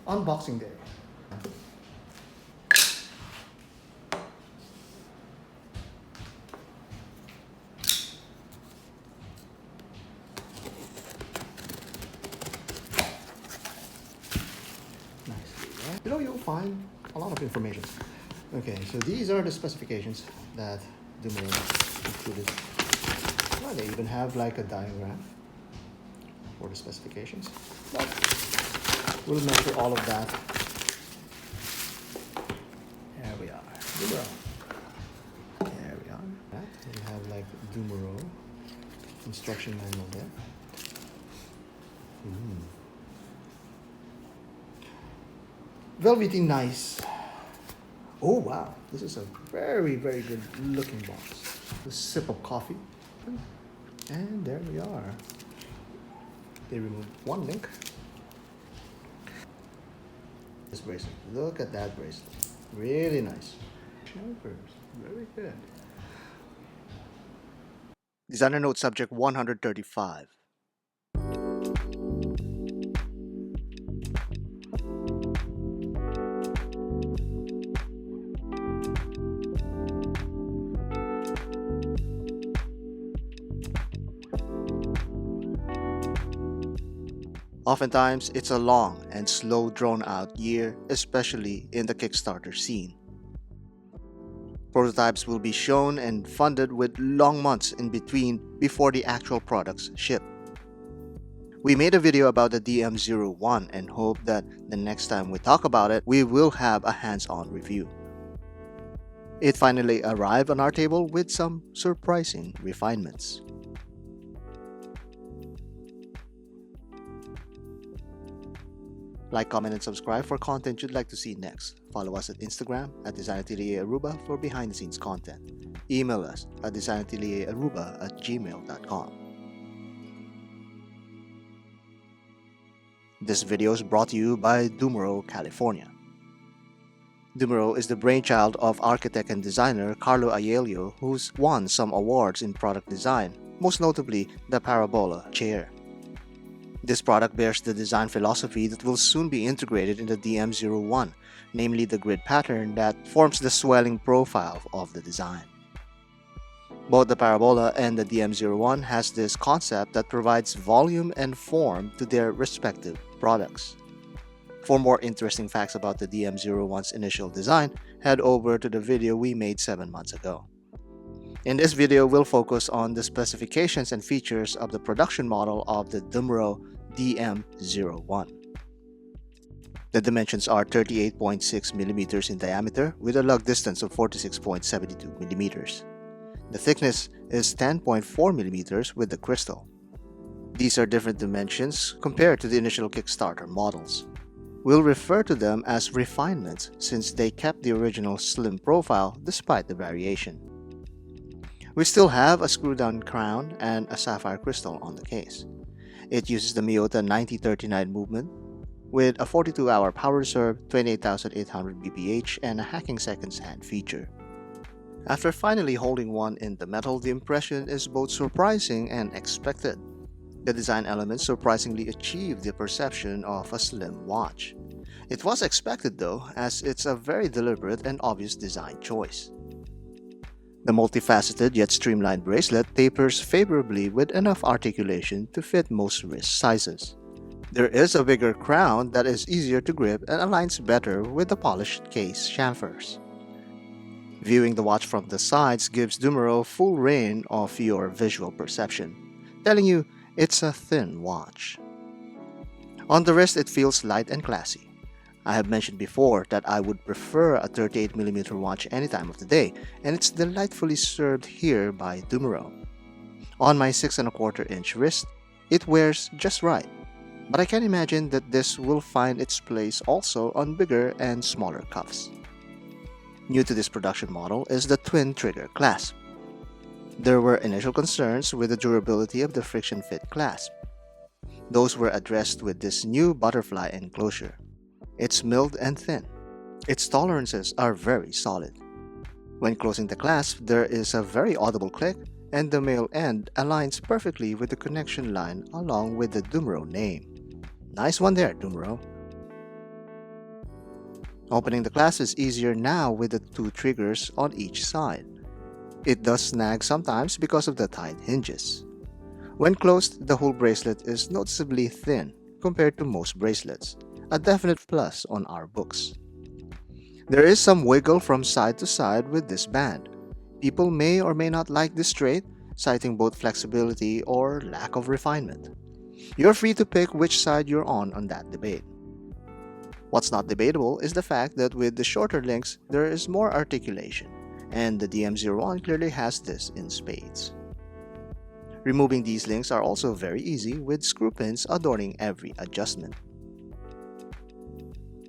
unboxing day. Nicely, right? You'll find a lot of information. Okay, so these are the specifications that Dumoreau included. Well, they even have like a diagram for the specifications. But we'll measure all of that. There we are. Dumoreau. There we are. Right. We have like Dumoreau instruction manual there. Velvety nice. Oh wow, this is a very, very good looking box. A sip of coffee. And there we are. They removed one link. This bracelet. Look at that bracelet. Really nice. Very good. Designer note subject 135. Oftentimes, it's a long and slow drawn-out year, especially in the Kickstarter scene. Prototypes will be shown and funded with long months in between before the actual products ship. We made a video about the DM01 and hope that the next time we talk about it, we will have a hands-on review. It finally arrived on our table with some surprising refinements. Like, comment, and subscribe for content you'd like to see next. Follow us at Instagram at designatelieraruba for behind-the-scenes content. Email us at designatelieraruba@gmail.com. This video is brought to you by Dumoreau, California. Dumoreau is the brainchild of architect and designer Carlo Aiello, who's won some awards in product design, most notably the Parabola chair. This product bears the design philosophy that will soon be integrated in the DM01, namely the grid pattern that forms the swelling profile of the design. Both the Parabola and the DM01 has this concept that provides volume and form to their respective products. For more interesting facts about the DM01's initial design, head over to the video we made 7 months ago. In this video, we'll focus on the specifications and features of the production model of the Dumoreau DM01. The dimensions are 38.6 mm in diameter with a lug distance of 46.72 mm. The thickness is 10.4 mm with the crystal. These are different dimensions compared to the initial Kickstarter models. We'll refer to them as refinements since they kept the original slim profile despite the variation. We still have a screw-down crown and a sapphire crystal on the case. It uses the Miyota 9039 movement with a 42-hour power reserve, 28,800 bph, and a hacking seconds hand feature. After finally holding one in the metal, the impression is both surprising and expected. The design elements surprisingly achieve the perception of a slim watch. It was expected though, as it's a very deliberate and obvious design choice. The multifaceted yet streamlined bracelet tapers favorably with enough articulation to fit most wrist sizes. There is a bigger crown that is easier to grip and aligns better with the polished case chamfers. Viewing the watch from the sides gives Dumoreau full reign of your visual perception, telling you it's a thin watch. On the wrist, it feels light and classy. I have mentioned before that I would prefer a 38mm watch any time of the day, and it's delightfully served here by Dumoreau. On my 6¼ inch wrist, it wears just right, but I can imagine that this will find its place also on bigger and smaller cuffs. New to this production model is the twin trigger clasp. There were initial concerns with the durability of the friction fit clasp. Those were addressed with this new butterfly enclosure. It's milled and thin. Its tolerances are very solid. When closing the clasp, there is a very audible click, and the male end aligns perfectly with the connection line along with the Dumoreau name. Nice one there, Dumoreau. Opening the clasp is easier now with the two triggers on each side. It does snag sometimes because of the tight hinges. When closed, the whole bracelet is noticeably thin compared to most bracelets, a definite plus on our books. There is some wiggle from side to side with this band. People may or may not like this trait, citing both flexibility or lack of refinement. You're free to pick which side you're on that debate. What's not debatable is the fact that with the shorter links, there is more articulation, and the DM01 clearly has this in spades. Removing these links are also very easy with screw pins adorning every adjustment.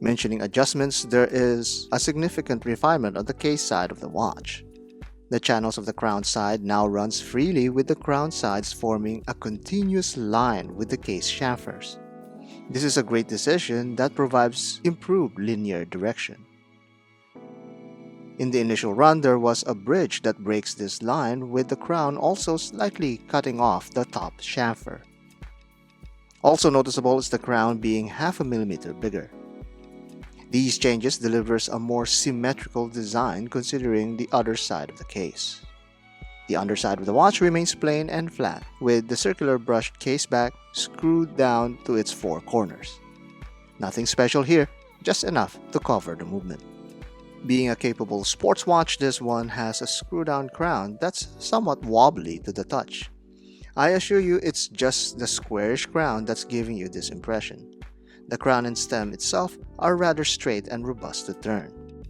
Mentioning adjustments, there is a significant refinement on the case side of the watch. The channels of the crown side now runs freely with the crown sides forming a continuous line with the case chamfers. This is a great decision that provides improved linear direction. In the initial run, there was a bridge that breaks this line with the crown also slightly cutting off the top chamfer. Also noticeable is the crown being half a millimeter bigger. These changes delivers a more symmetrical design considering the other side of the case. The underside of the watch remains plain and flat, with the circular brushed case back screwed down to its four corners. Nothing special here, just enough to cover the movement. Being a capable sports watch, this one has a screw-down crown that's somewhat wobbly to the touch. I assure you it's just the squarish crown that's giving you this impression. The crown and stem itself are rather straight and robust to turn.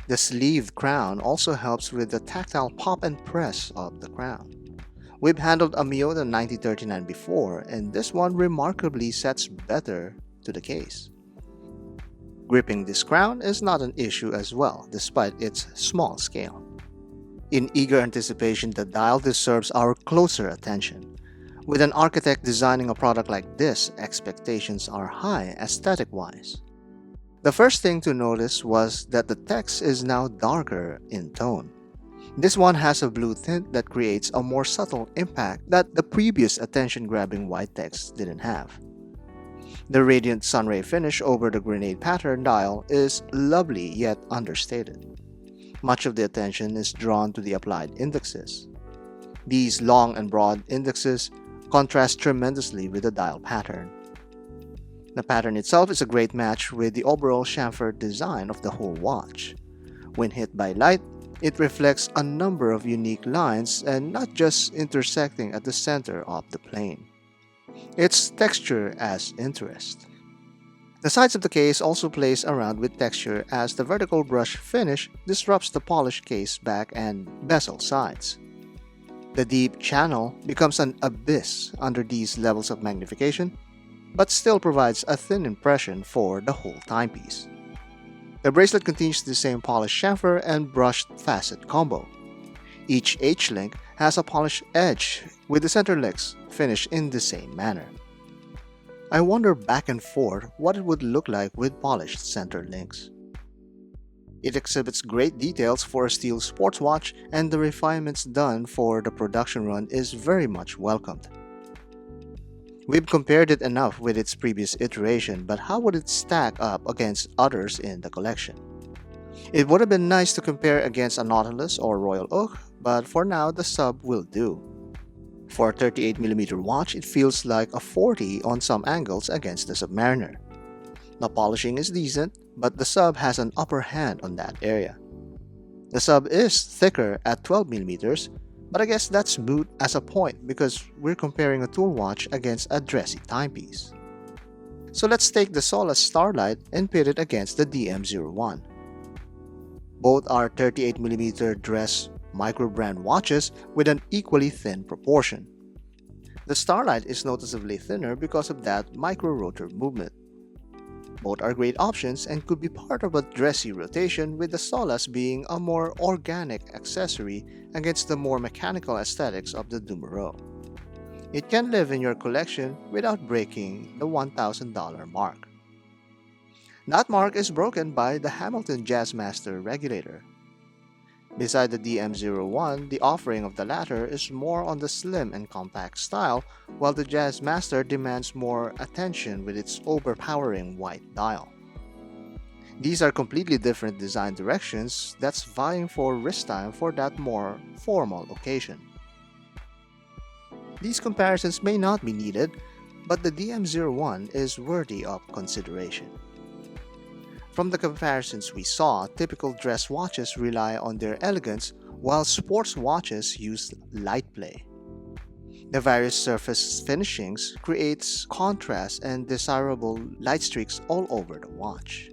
The sleeved crown also helps with the tactile pop and press of the crown. We've handled a Miyota 9039 before, and this one remarkably sets better to the case. Gripping this crown is not an issue as well, despite its small scale. In eager anticipation, the dial deserves our closer attention. With an architect designing a product like this, expectations are high aesthetic-wise. The first thing to notice was that the text is now darker in tone. This one has a blue tint that creates a more subtle impact that the previous attention-grabbing white text didn't have. The radiant sunray finish over the grenade pattern dial is lovely yet understated. Much of the attention is drawn to the applied indexes. These long and broad indexes contrast tremendously with the dial pattern. The pattern itself is a great match with the overall chamfer design of the whole watch. When hit by light, it reflects a number of unique lines and not just intersecting at the center of the plane. Its texture adds interest. The sides of the case also plays around with texture as the vertical brush finish disrupts the polished case back and bezel sides. The deep channel becomes an abyss under these levels of magnification, but still provides a thin impression for the whole timepiece. The bracelet continues the same polished chamfer and brushed facet combo. Each H-link has a polished edge with the center links finished in the same manner. I wonder back and forth what it would look like with polished center links. It exhibits great details for a steel sports watch, and the refinements done for the production run is very much welcomed. We've compared it enough with its previous iteration, but how would it stack up against others in the collection? It would have been nice to compare against a Nautilus or Royal Oak, but for now the sub will do. For a 38mm watch, it feels like a 40 on some angles against the Submariner. The polishing is decent, but the sub has an upper hand on that area. The sub is thicker at 12mm, but I guess that's moot as a point because we're comparing a tool watch against a dressy timepiece. So let's take the Solace Starlight and pit it against the DM01. Both are 38mm dress Microbrand watches with an equally thin proportion. The Starlight is noticeably thinner because of that micro-rotor movement. Both are great options and could be part of a dressy rotation, with the Solace being a more organic accessory against the more mechanical aesthetics of the Dumoreau. It can live in your collection without breaking the $1,000 mark. That mark is broken by the Hamilton Jazzmaster regulator. Beside the DM01, the offering of the latter is more on the slim and compact style, while the Jazzmaster demands more attention with its overpowering white dial. These are completely different design directions that's vying for wrist time for that more formal occasion. These comparisons may not be needed, but the DM01 is worthy of consideration. From the comparisons we saw, typical dress watches rely on their elegance while sports watches use light play. The various surface finishings creates contrast and desirable light streaks all over the watch.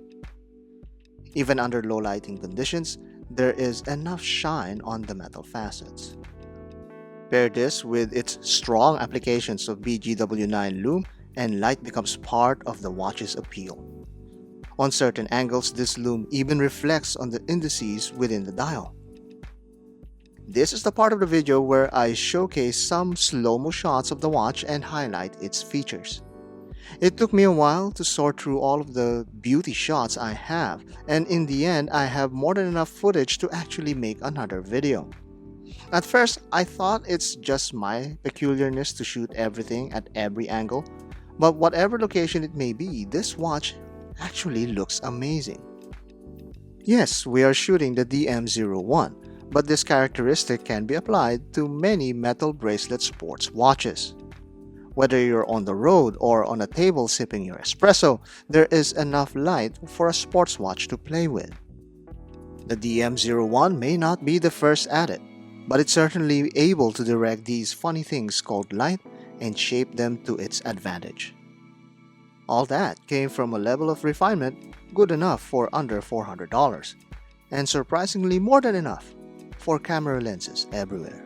Even under low lighting conditions, there is enough shine on the metal facets. Pair this with its strong applications of BGW9 lume and light becomes part of the watch's appeal. On certain angles, this lume even reflects on the indices within the dial. This is the part of the video where I showcase some slow-mo shots of the watch and highlight its features. It took me a while to sort through all of the beauty shots I have, and in the end I have more than enough footage to actually make another video. At first, I thought it's just my peculiarness to shoot everything at every angle, but whatever location it may be, this watch actually looks amazing. Yes, we are shooting the DM01, but this characteristic can be applied to many metal bracelet sports watches. Whether you're on the road or on a table sipping your espresso, there is enough light for a sports watch to play with. The DM01 may not be the first at it, but it's certainly able to direct these funny things called light and shape them to its advantage. All that came from a level of refinement good enough for under $400, and surprisingly more than enough for camera lenses everywhere.